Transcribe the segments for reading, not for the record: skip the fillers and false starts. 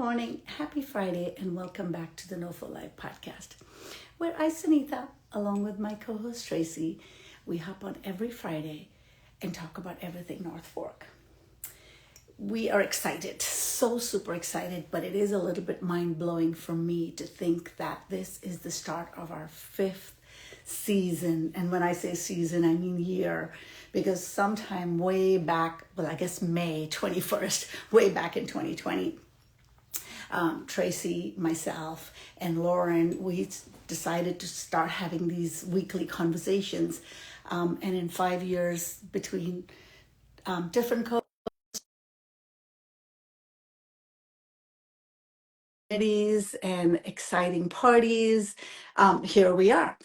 morning, happy Friday, and welcome back to the NOFO Live podcast, where I, Sunita, along with my co-host Tracy, we hop on every Friday and talk about everything North Fork. We are excited, so super excited, but it is a little bit mind-blowing for me to think that this is the start of our 5th season. And when I say season, I mean year, because sometime way back, well, I guess May 21st, way back in 2020, Tracy, myself, and Lauren, we decided to start having these weekly conversations. And in 5 years between different committees and exciting parties, here we are.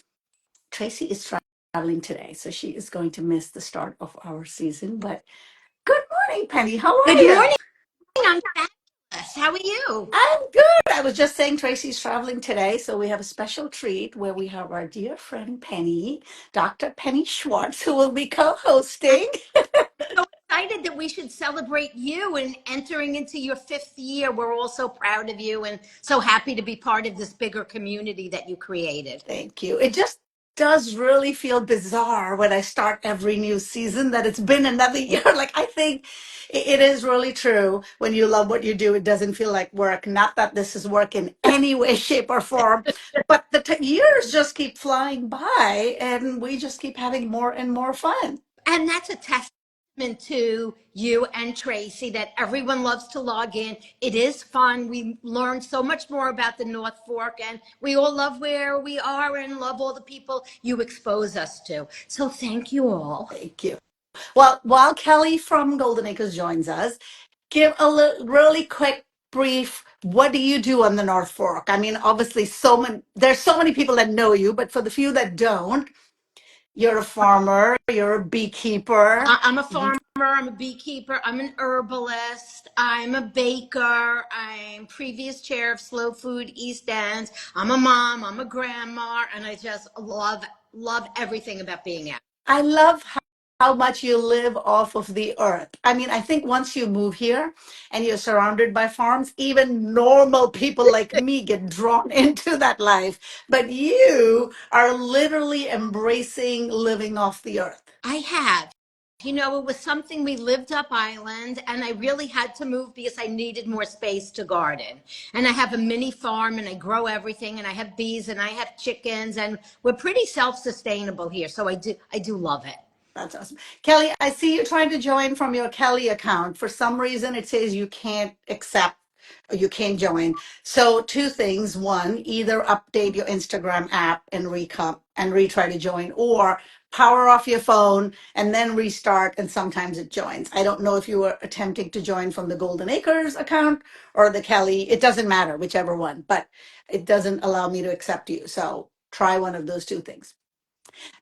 Tracy is traveling today, so she is going to miss the start of our season. But good morning, Penny. How are you? Good morning. I'm fabulous. How are you? I'm good. I was just saying Tracy's traveling today, so we have a special treat where we have our dear friend Penny, Dr. Penny Schwartz, who will be co-hosting. So excited that we should celebrate you and entering into your 5th year. We're all so proud of you and so happy to be part of this bigger community that you created. Thank you. It just does really feel bizarre when I start every new season that it's been another year. Like, I think it is really true. When you love what you do, it doesn't feel like work. Not that this is work in any way, shape, or form, but the years just keep flying by and we just keep having more and more fun. And that's a testament to you and Tracy that everyone loves to log in. It is fun. We learn so much more about the North Fork, and we all love where we are and love all the people you expose us to. So thank you all. Thank you. Well, while Kelly from Golden Acres joins us, give a really quick brief. What do you do on the North Fork? I mean, obviously, there's so many people that know you, but for the few that don't, you're a farmer, you're a beekeeper. I'm a farmer, I'm a beekeeper, I'm an herbalist, I'm a baker, I'm previous chair of Slow Food East End, I'm a mom, I'm a grandma, and I just love everything about being out. I love how much you live off of the earth. I mean, I think once you move here and you're surrounded by farms, even normal people like me get drawn into that life. But you are literally embracing living off the earth. I have. You know, it was something we lived up island, and I really had to move because I needed more space to garden. And I have a mini farm, and I grow everything, and I have bees, and I have chickens, and we're pretty self-sustainable here. So I do love it. That's awesome. Kelly, I see you trying to join from your Kelly account. For some reason, it says you can't accept or you can't join. So 2 things. One, either update your Instagram app and retry to join, or power off your phone and then restart, and sometimes it joins. I don't know if you were attempting to join from the Golden Acres account or the Kelly. It doesn't matter, whichever one, but it doesn't allow me to accept you. So try one of those 2 things.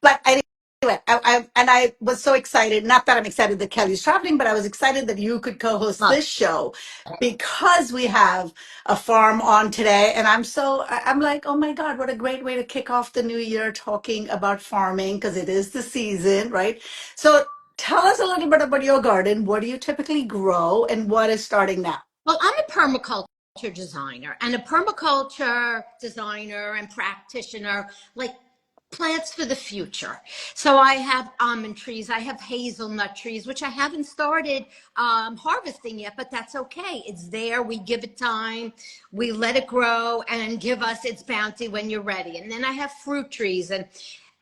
But anyway, I was so excited, not that I'm excited that Kelly's traveling, but I was excited that you could co-host this show because we have a farm on today. And I'm like, oh my God, what a great way to kick off the new year talking about farming, because it is the season, right? So tell us a little bit about your garden. What do you typically grow and what is starting now? Well, I'm a permaculture designer, and a permaculture designer and practitioner, like plants for the future. So I have almond trees, I have hazelnut trees, which I haven't started harvesting yet, but that's okay. It's there. We give it time. We let it grow and give us its bounty when you're ready. And then I have fruit trees and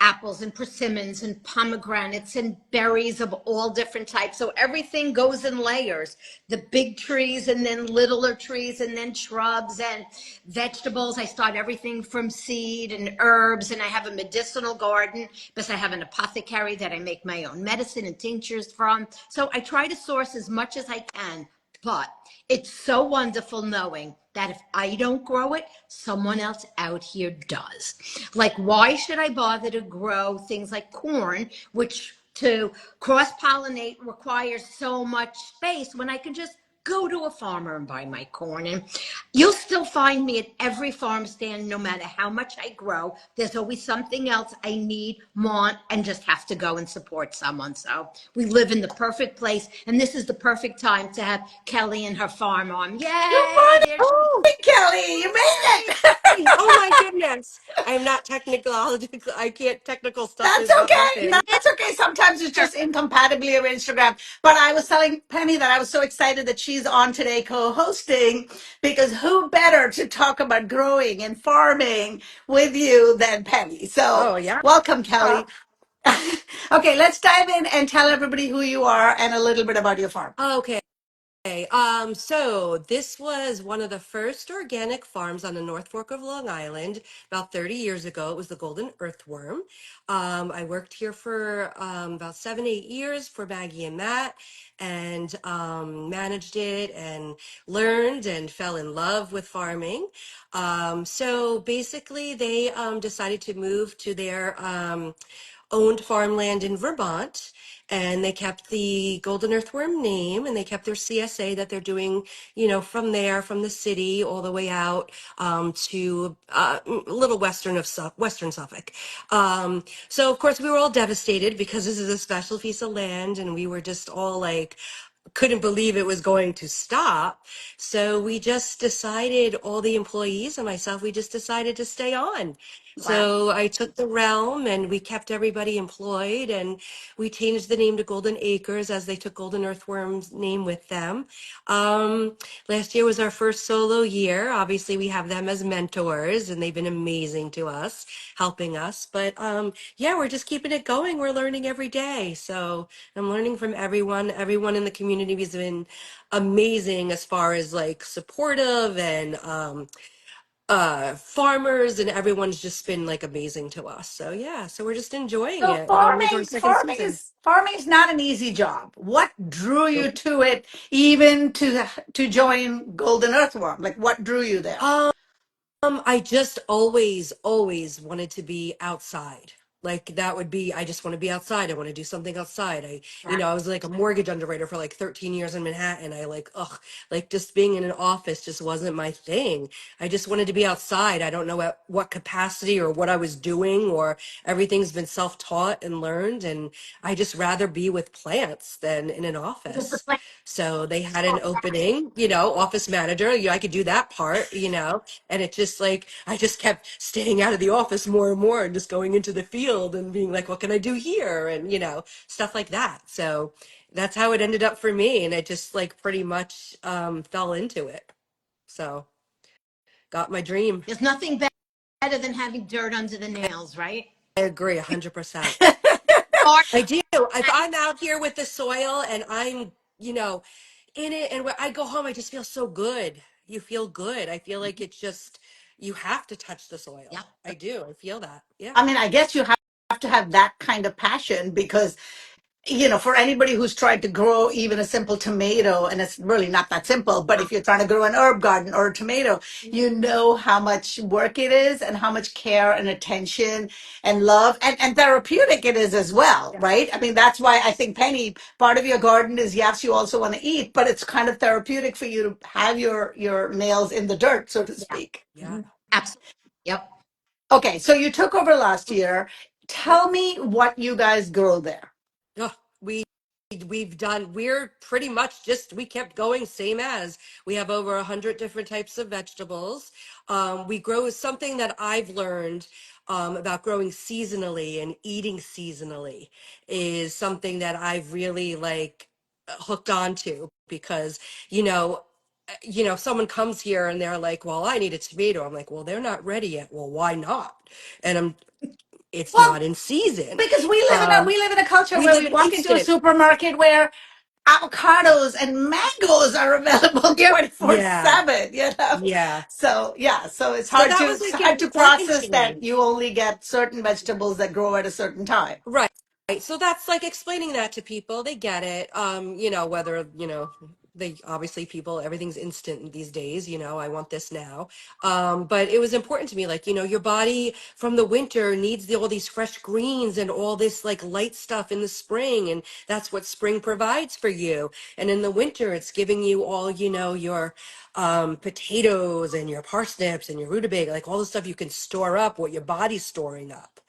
apples and persimmons and pomegranates and berries of all different types. So everything goes in layers. The big trees and then littler trees and then shrubs and vegetables. I start everything from seed and herbs, and I have a medicinal garden because I have an apothecary that I make my own medicine and tinctures from. So I try to source as much as I can, but it's so wonderful knowing that if I don't grow it, someone else out here does. Like, why should I bother to grow things like corn, which to cross-pollinate requires so much space, when I can just go to a farmer and buy my corn? And you'll still find me at every farm stand, no matter how much I grow. There's always something else I need, want, and just have to go and support someone. So we live in the perfect place, and this is the perfect time to have Kelly and her farm on. Yay! Yes, I'm not technical. I can't. Technical stuff That's is not my okay. thing. That's okay. Sometimes it's just incompatibility of Instagram. But I was telling Penny that I was so excited that she's on today co-hosting because who better to talk about growing and farming with you than Penny? So Oh yeah. welcome, Kelly. Okay, let's dive in and tell everybody who you are and a little bit about your farm. Okay. So this was one of the first organic farms on the North Fork of Long Island about 30 years ago. It was the golden earthworm. I worked here for about 7, 8 years for Maggie and Matt, and managed it and learned and fell in love with farming. So basically, they decided to move to their owned farmland in Vermont, and they kept the golden earthworm name, and they kept their CSA that they're doing, from there, from the city all the way out to a little western Suffolk. So of course we were all devastated because this is a special piece of land, and we were just all like, couldn't believe it was going to stop. So we just decided, all the employees and myself, we just decided to stay on. Wow. So I took the realm and we kept everybody employed, and we changed the name to Golden Acres as they took Golden Earthworm's name with them. Last year was our first solo year. Obviously, we have them as mentors and they've been amazing to us, helping us. But yeah, we're just keeping it going. We're learning every day. So I'm learning from everyone. Everyone in the community has been amazing as far as like supportive, and farmers and everyone's just been like amazing to us. So yeah, so we're just enjoying So it. Going into our farming, second farming season. is farming is not an easy job. What drew you Nope. to it, even to join Golden Earthworm? Like, what drew you there? I just always wanted to be outside. Like that would be, I just want to be outside. I want to do something outside. I was like a mortgage underwriter for like 13 years in Manhattan. Like just being in an office just wasn't my thing. I just wanted to be outside. I don't know at what capacity or what I was doing, or everything's been self-taught and learned. And I just rather be with plants than in an Because the office. plant, So they had an opening, office manager. I could do that part. And it just like, I just kept staying out of the office more and more and just going into the field and being like, what can I do here? And, stuff like that. So that's how it ended up for me. And I just like pretty much fell into it. So got my dream. there's nothing better than having dirt under the nails, right? I agree 100%. Or I do. If I'm out here with the soil and I'm, in it, and when I go home, I just feel so good. You feel good. I feel like it's just, you have to touch the yeah, soil. I do. I feel that. Yeah. I mean, I guess you have to have that kind of passion because for anybody who's tried to grow even a simple tomato, and it's really not that simple, but if you're trying to grow an herb garden or a tomato, you know how much work it is and how much care and attention and love and therapeutic it is as well, right? I mean, that's why I think, Penny, part of your garden is, yes, you also want to eat, but it's kind of therapeutic for you to have your nails in the dirt, so to yeah, speak. Yeah. absolutely. Yep. Okay, so you took over last year. Tell me what you guys grow there. Oh, we're pretty much just, we kept going same as. We have over 100 different types of vegetables. We grow something that I've learned about growing seasonally and eating seasonally is something that I've really like hooked on to, because, if someone comes here and they're like, well, I need a tomato. I'm like, well, they're not ready yet. Well, why not? And it's Well, not in season. because we live in a culture We where live we in walk into a instant. supermarket where avocados and mangoes are available Yep. 24 Yeah. 7, Yeah. So yeah, so it's So hard that to was it's like hard to important process to that me. you only get certain vegetables that grow at a certain time. Right. Right. So that's like explaining that to people. They get it. Whether, they obviously, people, everything's instant these days, I want this now. But it was important to me, like, your body from the winter needs all these fresh greens and all this like light stuff in the spring. And that's what spring provides for you. And in the winter, it's giving you all, your potatoes and your parsnips and your rutabaga, like all the stuff you can store up, what your body's storing up.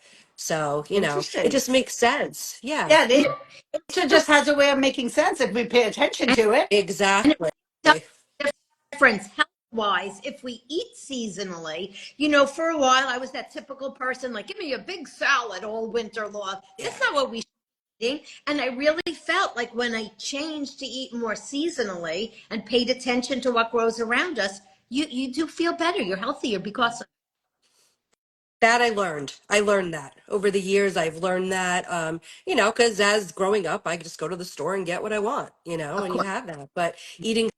So, it Interesting. just makes sense. Yeah, Yeah, nature just has a way of making sense if we pay attention And, to it. and it exactly. makes a difference. wise, if we eat seasonally, you know, for a while I was that typical person, like, give me a big salad all winter long. Yeah. That's not what we should be eating. And I really felt like when I changed to eat more seasonally and paid attention to what grows around us, you do feel better. You're healthier because of That I learned. I learned that over the years. I've learned that, you know, because as growing up, I could just go to the store and get what I want, you know, of and you course. have that. But eating,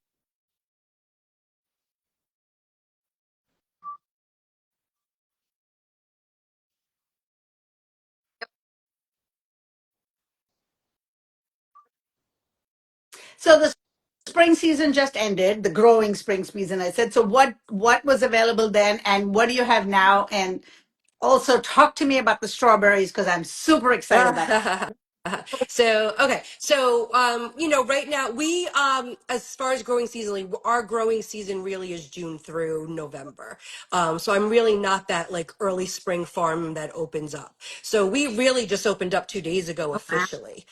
So the spring season just ended, the growing spring season, I said. So what was available then and what do you have now? And also talk to me about the strawberries because I'm super excited about that. so okay, so you know, right now we as far as growing seasonally, our growing season really is June through November. So I'm really not that like early spring farm that opens up. So we really just opened up 2 days ago Oh, wow. officially.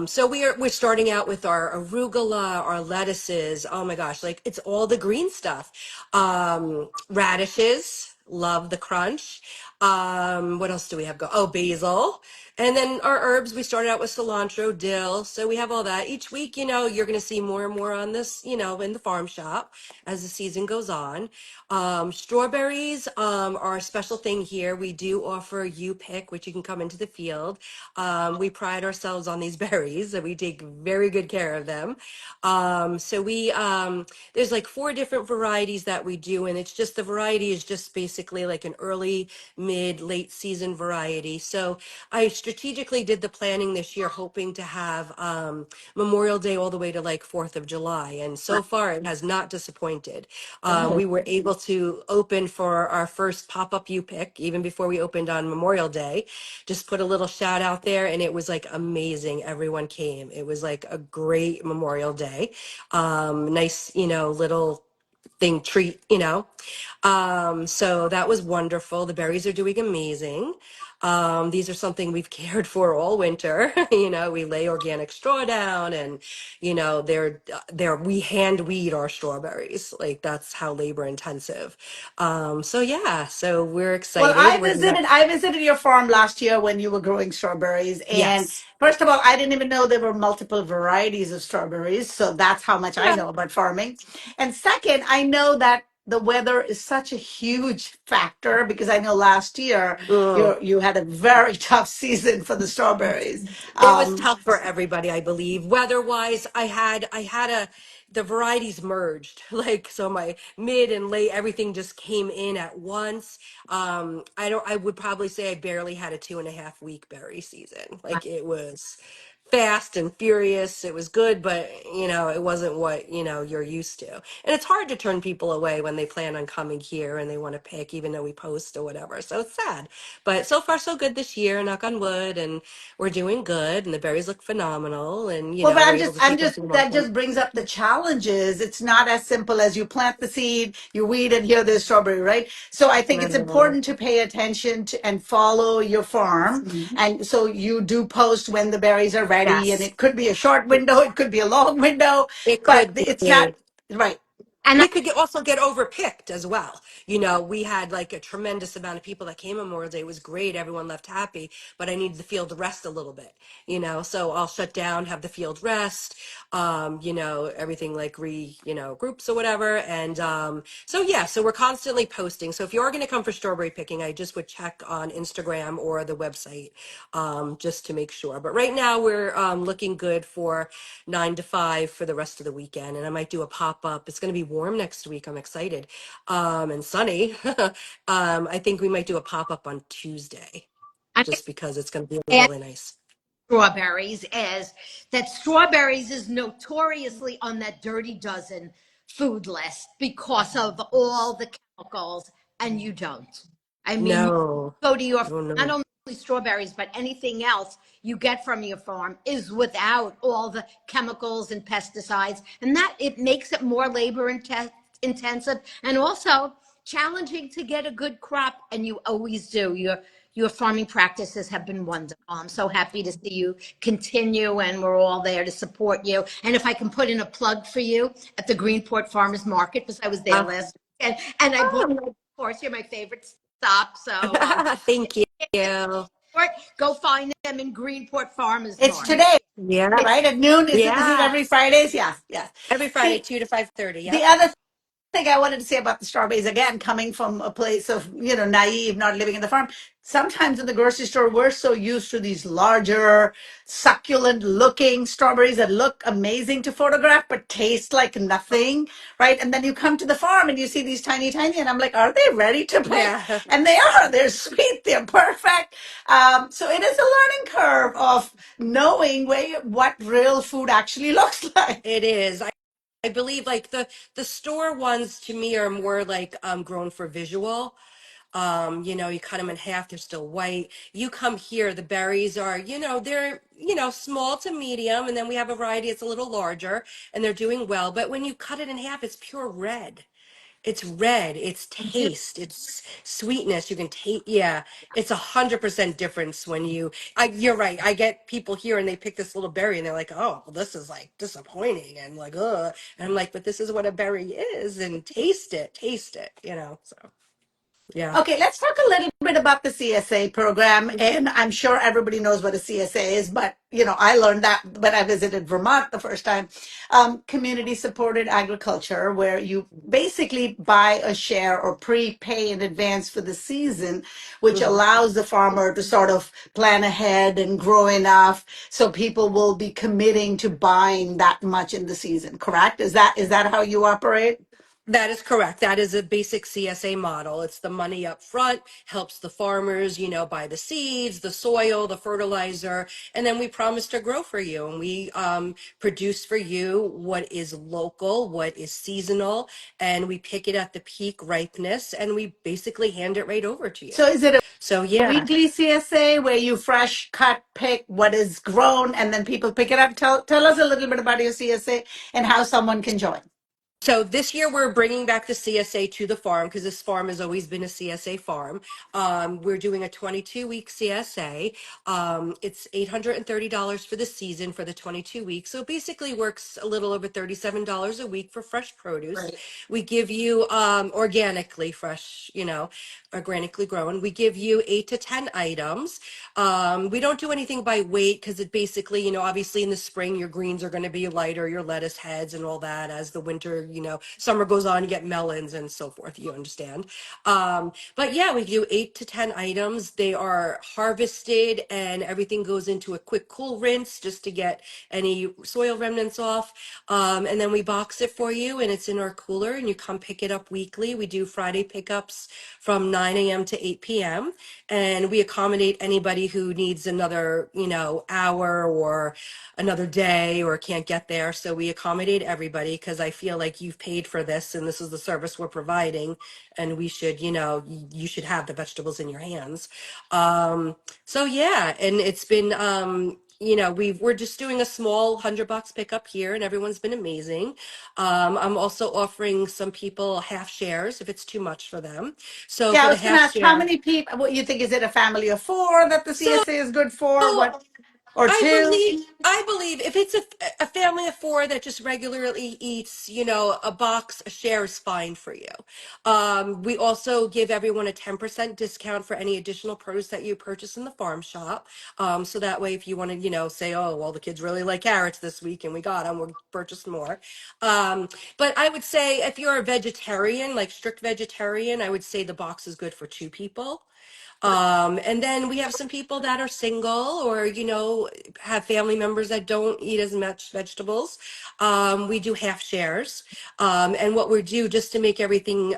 So we're starting out with our arugula, our lettuces. Oh my gosh, like it's all the green stuff. Radishes, love the crunch. What else do we have go? Oh, basil. And then our herbs, we started out with cilantro, dill. So we have all that. Each week, you know, you're going to see more and more on this, you know, in the farm shop as the season goes on. Strawberries are a special thing here. We do offer you pick, which you can come into the field. We pride ourselves on these berries and we take very good care of them. So there's like 4 different varieties that we do. And it's just the variety is just basically like an early, mid, late season variety. So I strategically did the planning this year, hoping to have Memorial Day all the way to like 4th of July. And so far, it has not disappointed. Oh, We were able to open for our first pop-up U-Pick, even before we opened on Memorial Day. Just put a little shout out there, and it was like amazing. Everyone came. It was like a great Memorial Day. Nice, you know, little thing treat, you know. So that was wonderful. The berries are doing amazing. These are something we've cared for all winter. You know, we lay organic straw down and, you know, we hand weed our strawberries. Like that's how labor intensive. So yeah, so we're Well, excited. We're gonna, I visited your farm last year when you were growing strawberries. And yes. first of all, I didn't even know there were multiple varieties of strawberries. So that's how much I Yeah. know about farming. And second, I know that the weather is such a huge factor because I know last year Mm. you had a very tough season for the strawberries. It was Um, tough for everybody, I believe. Weather-wise, the varieties merged. Like so my mid and late everything just came in at once. I would probably say I barely had a 2.5 week berry season. Like it was fast and furious. It was good, but you know, it wasn't what, you know, you're used to. And it's hard to turn people away when they plan on coming here and they want to pick, even though we post or whatever. So it's sad. But so far so good this year, knock on wood, and we're doing good and the berries look phenomenal and you Well, know, but we're able to take them through more that time. just brings up the challenges. It's not as simple as you plant the seed, you weed, and here there's strawberry, right? So I think it's No. important to pay attention to and follow your farm. And so you do post when the berries are ready, and yes. it could be a short window, it could be a long window, It but could it's be. not right. And We could also get overpicked as well. You know, we had like a tremendous amount of people that came on Memorial Day. It was great. Everyone left happy, but I needed the field to rest a little bit, you know, so I'll shut down, have the field rest, you know, everything like you know, groups or whatever. And so, yeah, so we're constantly posting. So if you are going to come for strawberry picking, I just would check on Instagram or the website just to make sure. But right now we're looking good for 9 to 5 for the rest of the weekend. And I might do a pop up. It's going to be warm next week. I'm excited. And sunny. I think we might do a pop up on Tuesday I'm just because it's going to be going really nice. strawberries is that strawberries is notoriously on that dirty dozen food list because of all the chemicals, and you don't. I mean, you No, go to your no, not no. only strawberries, but anything else you get from your farm is without all the chemicals and pesticides, and that it makes it more labor intensive and also challenging to get a good crop, and you always do. your farming practices have been wonderful. I'm so happy to see you continue, and we're all there to support you. And if I can put in a plug for you at the Greenport Farmers Market, because I was there last weekend, and I bought, of course, you're my favorite stop. So Thank you. go find them in Greenport Farmers It's Market. today, Yeah. right? At noon. Is it Yeah. every Fridays? Yes, yes. Every Friday, See, 2 to 5:30. the Yep. other thing I wanted to say about the strawberries, again, coming from a place of, naive, not living in the farm. Sometimes in the grocery store, we're so used to these larger, succulent looking strawberries that look amazing to photograph, but taste like nothing, right? And then you come to the farm and you see these tiny, tiny, and I'm like, are they ready to pick? Yeah. And they are. They're sweet. They're perfect. So it is a learning curve of knowing what real food actually looks like. It is. I believe like the store ones to me are more like grown for visual. You cut them in half, they're still white. You come here, the berries are, they're, small to medium, and then we have a variety it's a little larger, and they're doing well. But when you cut it in half, it's pure red. It's red, it's taste, it's sweetness. You can taste, yeah, it's 100% difference when you're right. I get people here and they pick this little berry and they're like, oh, well, this is like disappointing and like, ugh. And I'm like, but this is what a berry is, and taste it, so yeah. Okay, let's talk a little bit about the CSA program. And I'm sure everybody knows what a CSA is, but I learned that when I visited Vermont the first time. Community supported agriculture, where you basically buy a share or prepay in advance for the season, which Mhm. allows the farmer to sort of plan ahead and grow enough so people will be committing to buying that much in the season. Correct? Is that how you operate? That is correct. That is a basic CSA model. It's the money up front, helps the farmers, buy the seeds, the soil, the fertilizer, and then we promise to grow for you. And we produce for you what is local, what is seasonal, and we pick it at the peak ripeness, and we basically hand it right over to So you. is it a So yeah. weekly CSA where you fresh cut pick what is grown and then people pick it up? Tell us a little bit about your CSA and how someone can join. So this year we're bringing back the CSA to the farm because this farm has always been a CSA farm. We're doing a 22-week CSA. It's $830 for the season for the 22 weeks. So it basically works a little over $37 a week for fresh produce. Right. We give you organically fresh, organically grown. We give you 8 to 10 items. We don't do anything by weight because it basically, obviously in the spring, your greens are going to be lighter, your lettuce heads and all that. As the winter, summer goes on, you get melons and so forth. You understand. But yeah, we do 8 to 10 items. They are harvested and everything goes into a quick cool rinse just to get any soil remnants off. And then we box it for you and it's in our cooler and you come pick it up weekly. We do Friday pickups from 9 a.m. to 8 p.m. and we accommodate anybody who needs another, hour or another day or can't get there. So we accommodate everybody because I feel like you've paid for this and this is the service we're providing and we should, you should have the vegetables in your hands. So yeah, and it's been, we're just doing a small $100 pickup here and everyone's been amazing. I'm also offering some people half shares if it's too much for them. So Yeah, for I the was going to half ask how share, many people, what you think, is it a family of four that the so CSA is good for? What, or I two? believe I believe if it's a family of four that just regularly eats, a box, a share is fine for you. We also give everyone a 10% discount for any additional produce that you purchase in the farm shop. So that way, if you want to, say, oh, well, the kids really like carrots this week and we got them, we'll purchase more. But I would say if you're a vegetarian, like strict vegetarian, I would say the box is good for two people. And then we have some people that are single or, have family members that don't eat as much vegetables. We do half shares. And what we do just to make everything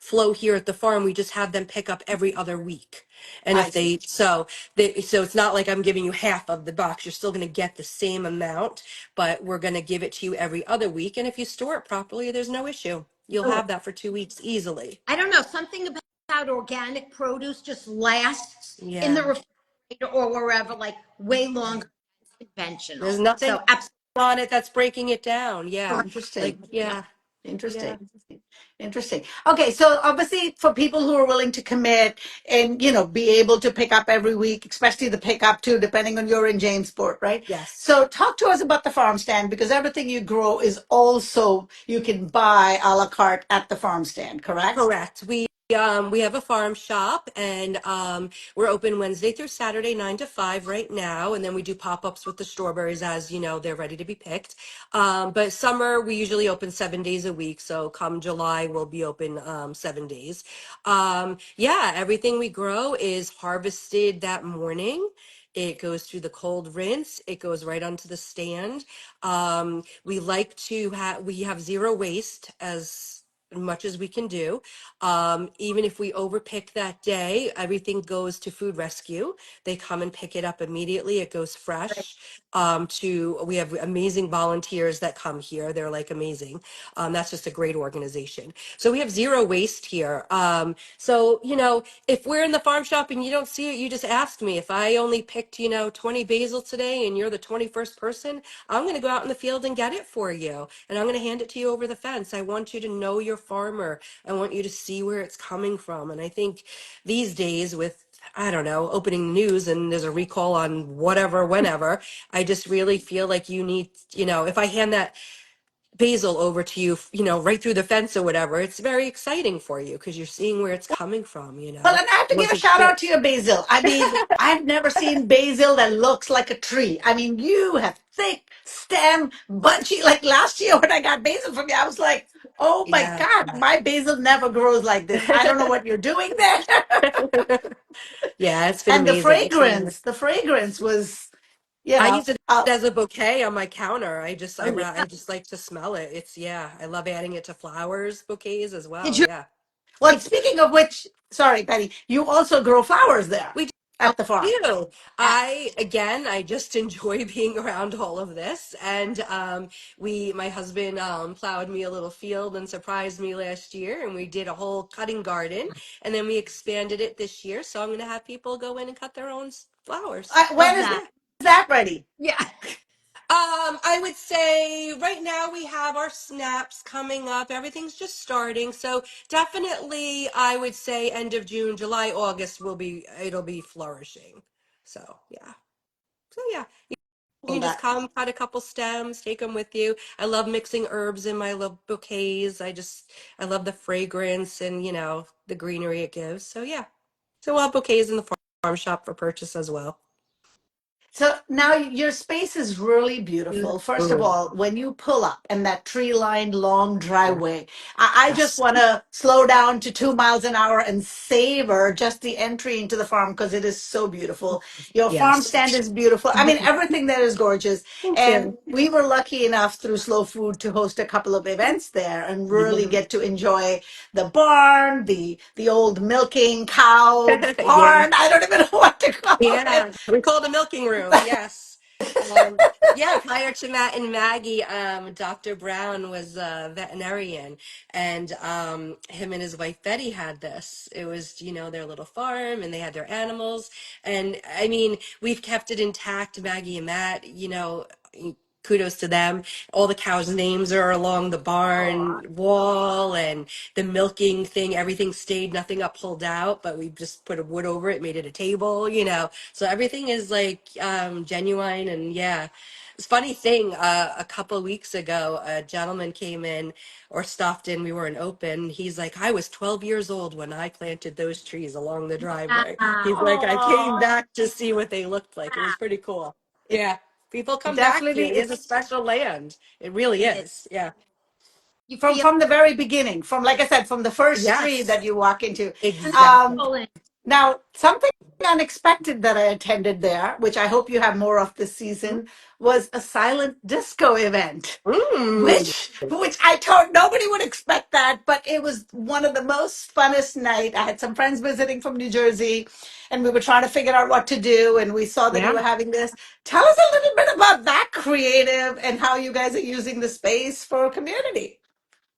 flow here at the farm, we just have them pick up every other week. And I if see. so it's not like I'm giving you half of the box. You're still going to get the same amount, but we're going to give it to you every other week. And if you store it properly, there's no issue. You'll have that for 2 weeks easily. I don't know, something about organic produce just lasts in the Yeah. refrigerator or wherever, like way longer than There's conventional. nothing So absolutely. on it that's breaking it down. Oh, Yeah. Like, interesting. yeah. Yeah. Interesting. Interesting. Okay, so obviously for people who are willing to commit and be able to pick up every week, especially the pickup too, depending on you're in Jamesport, right? Yes. So talk to us about the farm stand because everything you grow is also you can buy a la carte at the farm stand, correct? Correct. We have a farm shop and we're open Wednesday through Saturday 9 to 5 right now, and then we do pop-ups with the strawberries as they're ready to be picked. But summer we usually open 7 days a week, so come July we'll be open 7 days. Yeah, everything we grow is harvested that morning. It goes through the cold rinse. It goes right onto the stand. We have zero waste as much as we can do. Even if we overpick that day, everything goes to food rescue. They come and pick it up immediately. It goes fresh. We have amazing volunteers that come here. They're like amazing. That's just a great organization. So we have zero waste here. So, if we're in the farm shop and you don't see it, you just ask me. If I only picked, 20 basil today and you're the 21st person, I'm going to go out in the field and get it for you. And I'm going to hand it to you over the fence. I want you to know your farmer. I want you to see where it's coming from. And I think these days with, I don't know, opening news and there's a recall on whatever, whenever, I just really feel like you need, if I hand that basil over to you, right through the fence or whatever, it's very exciting for you because you're seeing where it's coming from, Well, and I have to give a wasn't shout out to shipped. your basil. I mean, I've never seen basil that looks like a tree. I mean, you have thick stem, bunchy. Like last year when I got basil from you, I was like, oh my Yeah. God, my basil never grows like this. I don't know what you're doing there. Yeah, it's been And the amazing. So fragrance, the fragrance was, I use it uh, as a bouquet on my counter. Oh yeah. I just like to smell it. Yeah, I love adding it to flowers, bouquets as did well. you? Yeah. Well, speaking of which, sorry, Patty, you also grow flowers there We Oh, at the farm. do. yeah. I just enjoy being around all of this. And my husband plowed me a little field and surprised me last year. And we did a whole cutting garden. And then we expanded it this year. So I'm going to have people go in and cut their own flowers. When Love is that. Yeah. that ready? Yeah. I would say right now we have our snaps coming up. Everything's just starting. So definitely I would say end of June, July, August it'll be flourishing. So yeah. So yeah, you Well, can just that. come, cut a couple stems, take them with you. I love mixing herbs in my little bouquets. I love the fragrance and, the greenery it gives. So yeah. So we'll have bouquets in the farm shop for purchase as well. So now your space is really beautiful. First of Mm, all, when you pull up and that tree-lined long driveway, I just yes. want to slow down to 2 miles an hour and savor just the entry into the farm because it is so beautiful. Your farm Yes. stand is beautiful. I mean, everything there is gorgeous. Thank And you. we were lucky enough through Slow Food to host a couple of events there and really get to enjoy the barn, the old milking cow Yeah. barn. I don't even know what to call it. Yeah, we call it the milking room. Yes. Yeah, prior to Matt and Maggie, Dr. Brown was a veterinarian, and him and his wife Betty had this. It was, their little farm, and they had their animals. And I mean, we've kept it intact, Maggie and Matt, kudos to them. All the cows' names are along the barn wall, and the milking thing, everything stayed, nothing got pulled out, but we just put a wood over it, made it a table. So everything is like genuine. And yeah, it's a funny thing, a couple weeks ago a gentleman came in or stopped in, we weren't open. He's like, I was 12 years old when I planted those trees along the driveway. He's Wow. like, I came Oh, back to see what they looked like. It was pretty cool. Yeah, people it come back here. definitely It is a it's special land. It really It is. is. Yeah. You from feel from the very beginning, from like I said, from the first tree Yes, that you walk into. exactly. Um, wonderful. And Now, something unexpected that I attended there, which I hope you have more of this season, was a silent disco event. Mm. Which I told nobody would expect that, but it was one of the most funnest night. I had some friends visiting from New Jersey, and we were trying to figure out what to do, and we saw that you Yeah. were having this. Tell us a little bit about that creative and how you guys are using the space for a community.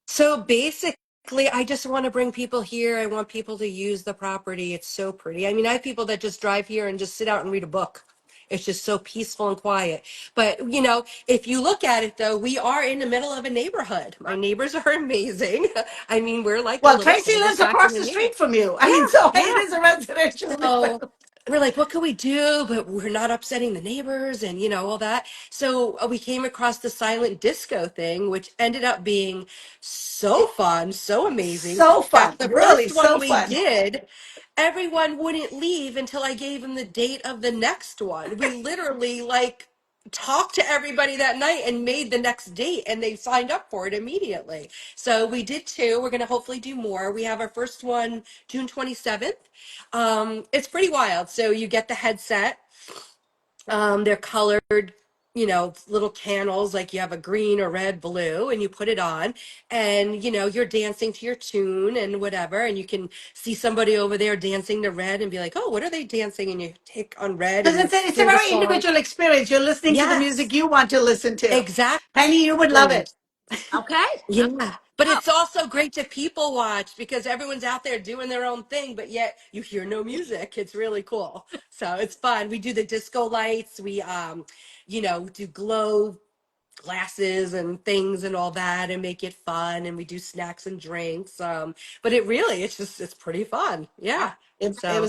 So basically, I just want to bring people here. I want people to use the property. It's so pretty. I mean, I have people that just drive here and just sit out and read a book. It's just so peaceful and quiet. But, you know, if you look at it though, we are in the middle of a neighborhood. My neighbors are amazing. I mean, we're like a Well, little Tracy lives cul-de-sac in across the the neighborhood. street from you. I mean, Yeah, so it yeah. is a residential So neighborhood. we're like, what can we do? But we're not upsetting the neighbors and, you know, all that. So we came across the silent disco thing, which ended up being so fun, so amazing So fun, that the really first one so we fun. did, everyone wouldn't leave until I gave them the date of the next one. We literally like talked to everybody that night and made the next date and they signed up for it immediately. So we did two. We're going to hopefully do more. We have our first one June 27th. It's pretty wild. So you get the headset. They're colored, you know, little channels, like you have a green or red, blue, and you put it on, and you know, you're dancing to your tune and whatever, and you can see somebody over there dancing to red and be like, oh, what are they dancing? And you tick on red and Because you it's a hear the very song. individual experience. You're listening to the music Yes, you want to listen to. exactly. Penny, you would love it. Okay. Yeah. But Oh, it's also great to people watch because everyone's out there doing their own thing, but yet you hear no music. It's really cool. So it's fun. We do the disco lights. We you know, do glow glasses and things and all that and make it fun, and we do snacks and drinks. But it really it's pretty fun. Yeah. It So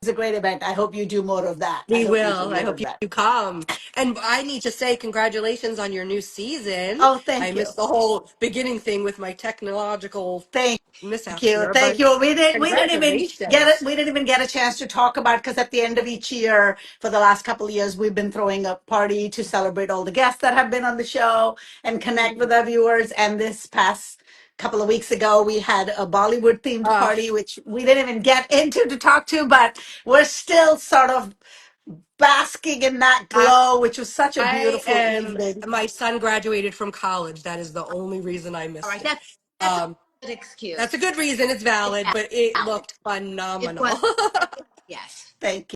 was a great event. I hope you do more of that. I we hope you do will. I more hope of that. you come. And I need to say congratulations on your new season. Oh, I thank you. missed the whole beginning thing with my technological Thank mishaps you. here, Thank but you. We didn't even get it. congratulations. We didn't even get a chance to talk about because at the end of each year for the last couple of years, we've been throwing a party to celebrate all the guests that have been on the show and connect with our viewers. And this past couple of weeks ago, we had a Bollywood themed Uh, party, which we didn't even get into to talk to, but we're still sort of basking in that I, glow, which was such a I beautiful am, evening. my son graduated from college. That is the only reason I all missed right. it. That's a Um, good excuse. that's a good reason. It's It's valid, but it valid. looked It was, phenomenal. yes. Thank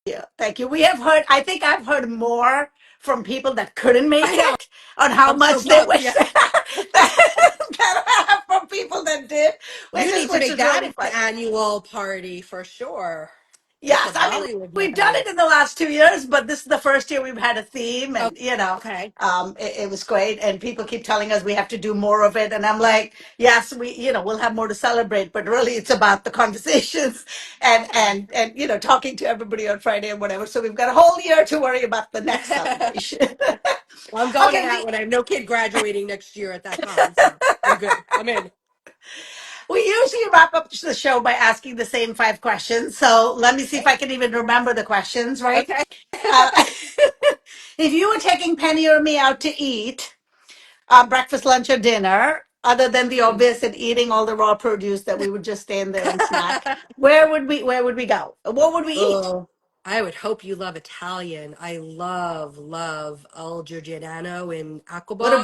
you. Thank you. We have heard, I think I've heard more from people that couldn't make I know. it on how I'm so much they bummed. wish Yeah. that I have from people that did, You need to which make is that really an fun. annual party for sure. Get the Yes, I mean, Bollywood we've done night. it in the last 2 years, but this is the first year we've had a theme, Oh, and okay. it was great. And people keep telling us we have to do more of it, and I'm like, yes, we'll have more to celebrate, but really, it's about the conversations and talking to everybody on Friday and whatever. So we've got a whole year to worry about the next celebration. Well, I'm going to Okay, that one. I have no kid graduating next year at that con, so I'm good. I'm in. we usually wrap up the show by asking the same 5 questions. So let me see if Okay. I can even remember the questions, right? Okay. Uh, if you were taking Penny or me out to eat breakfast, lunch, or dinner, other than the obvious and eating all the raw produce that we would just stand there and snack, where would we go? What would we eat? Oh, I would hope you love Italian. I love Il Giordano in What a Aquaba.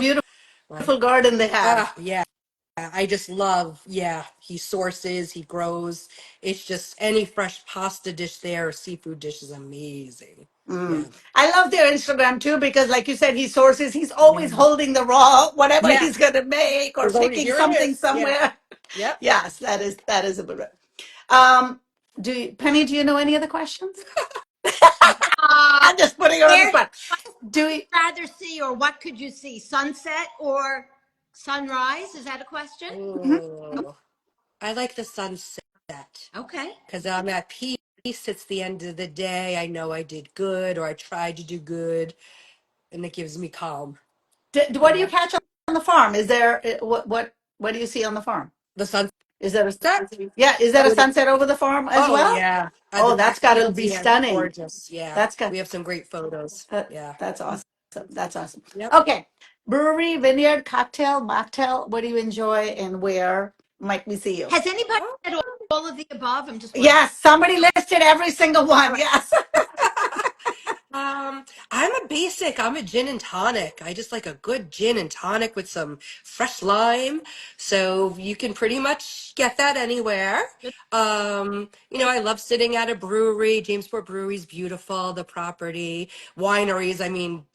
Like, beautiful garden they have. yeah. I just love, yeah, he sources, he grows. It's just any fresh pasta dish there or seafood dish is amazing. Yeah. I love their Instagram too because, like you said, he sources. He's Yeah. always holding the raw, whatever Yeah. he's going to make, or We're going, picking here it something is. Yeah. somewhere. Yep. Yes, that is a good one. Penny? Do you know any other questions? Uh, I'm just putting her on the where spot. what Do we? would you rather see, or what could you see? Sunset or sunrise? Is that a question? Mhm. Oh, I like the sunset Okay. because I'm at peace. It's the end of the day. I know I did good or I tried to do good, and it gives me calm. What do you Yeah. catch on the farm? Is there what do you see on the farm? The sunset. Is there yeah? Is there a With it. sunset over the farm as Oh well? yeah. Oh, The that's got to fields. be Yeah, it's stunning. gorgeous. Yeah. That's good. We have some great photos. Yeah. That's awesome. That's awesome. Yep. Okay, brewery, vineyard, cocktail, mocktail. What do you enjoy, and where might we see you? Has anybody Oh. said all of the above? I'm just wondering. Yes, somebody listed every single All one. right. Yes. I'm a basic. I'm a gin and tonic. I just like a good gin and tonic with some fresh lime. So you can pretty much get that anywhere. Good. You know, I love sitting at a brewery. Jamesport Brewery's beautiful, the property. Wineries, I mean,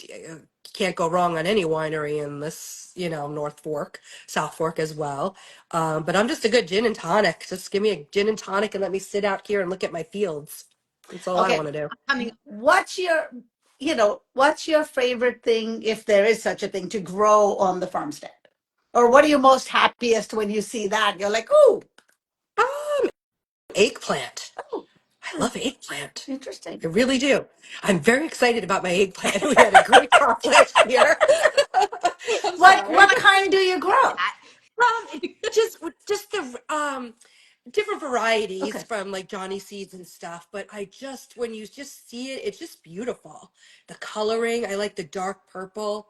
can't go wrong on any winery in this, you know, North Fork, South Fork as well. But I'm just a good gin and tonic. Just give me a gin and tonic and let me sit out here and look at my fields. That's all I Okay. want to do. Coming. What's your, what's your favorite thing, if there is such a thing, to grow on the farmstead? Or what are you most happiest when you see that? You're like, oh, Um, eggplant. oh, I love eggplant. interesting. I really do. I'm very excited about my eggplant. We had a great crop last year. I'm What sorry. kind do you grow? That. Um, just the different varieties Okay. from like Johnny seeds and stuff, but I just when you just see it, it's just beautiful. The coloring, I like the dark purple,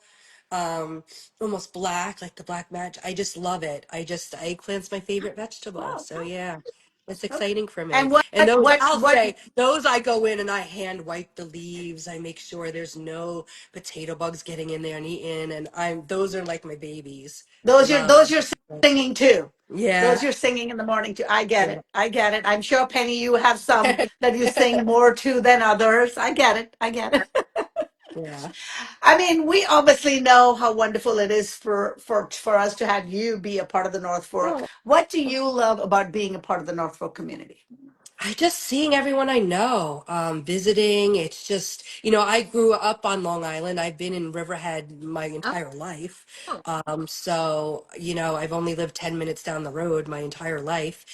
um, almost black, like the black match. I just love it. Eggplant's my favorite vegetable. Wow. So yeah, it's Okay. exciting for And me. what And those, what I'll what say, those I go in and I hand wipe the leaves. I make sure there's no potato bugs getting in there and eating. And those are like my babies. Love. those you're singing too. Yeah. Those you're singing in the morning too. I get Yeah. it. I get it. I'm sure Penny, you have some that you sing more to than others. I get it. I get it. Yeah. I mean, we obviously know how wonderful it is for us to have you be a part of the North Fork. Oh, What do you love about being a part of the North Fork community? I just seeing everyone I know, visiting. It's just, I grew up on Long Island. I've been in Riverhead my entire life. Oh, So, I've only lived 10 minutes down the road my entire life.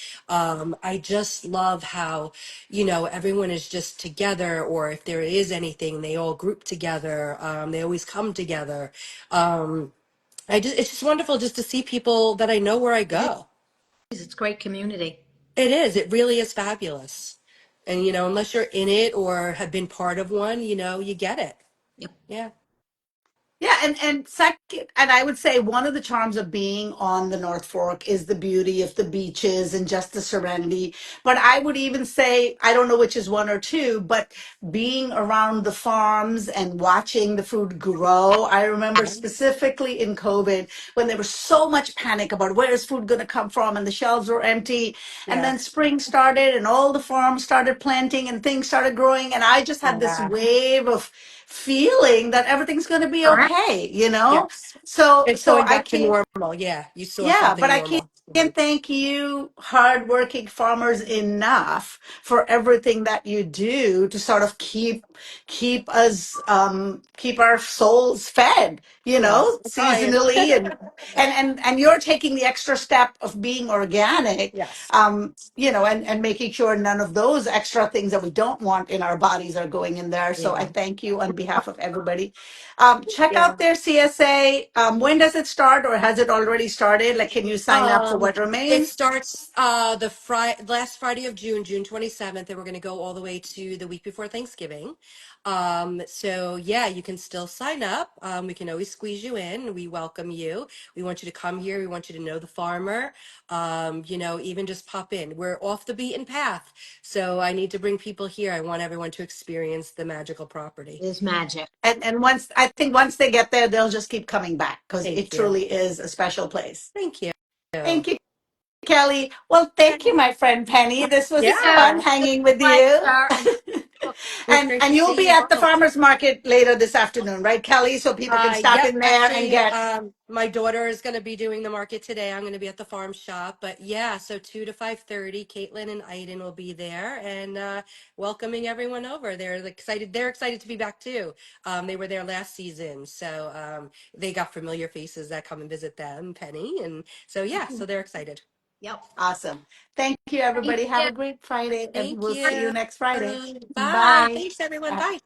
I just love how, everyone is just together, or if there is anything, they all group together. They always come together. Um, it's just wonderful just to see people that I know where I Yeah. go. it's great community. It is. It really is fabulous. And, unless you're in it or have been part of one, you get it. Yep. Yeah. Yeah, and second, and I would say one of the charms of being on the North Fork is the beauty of the beaches and just the serenity. But I would even say, I don't know which is one or two, but being around the farms and watching the food grow. I remember specifically in COVID when there was so much panic about where is food going to come from and the shelves were empty. And Yeah. then spring started and all the farms started planting and things started growing. And I just had this Yeah. wave of feeling that everything's going to be All right. okay, you know? Yes. It's So going I back to can't, normal. Yeah. You saw yeah, but something I can't normal. Mhm. thank you, hardworking farmers, enough for everything that you do to sort of keep us keep our souls fed, Yes. I'm trying. seasonally, and you're taking the extra step of being organic, Yes. and making sure none of those extra things that we don't want in our bodies are going in there. So I Yeah. thank you on behalf of everybody. Check Yeah. out their CSA. When does it start, or has it already started? Like, can you sign up for Um, what it remains? starts the last Friday of June, June 27th, and we're going to go all the way to the week before Thanksgiving. So yeah, you can still sign up. We can always squeeze you in. We welcome you. We want you to come here. We want you to know the farmer. Even just pop in. We're off the beaten path. So I need to bring people here. I want everyone to experience the magical property. It is magic. And once they get there, they'll just keep coming back because it Thank you. truly is a special place. Thank you. Thank you, Kelly. Well, thank you, my friend Penny. This was Yeah, fun Yeah. it's hanging with a you. pleasure. And look, It was great And to you'll see be you at the both. farmers market later this afternoon, right, Kelly? So people can stop Yep. in there and Actually, get. my daughter is going to be doing the market today. I'm going to be at the farm shop, but yeah, so 2 to 5:30, Caitlin and Aiden will be there and welcoming everyone over. They're excited. They're excited to be back too. They were there last season, so they got familiar faces that come and visit them, Penny, and so yeah, so they're excited. yep. Awesome. Thank you, Thank everybody. Have you. a great Friday, and Thank we'll see you you. next Friday. Bye. Bye. Thanks, everyone. Bye. Bye.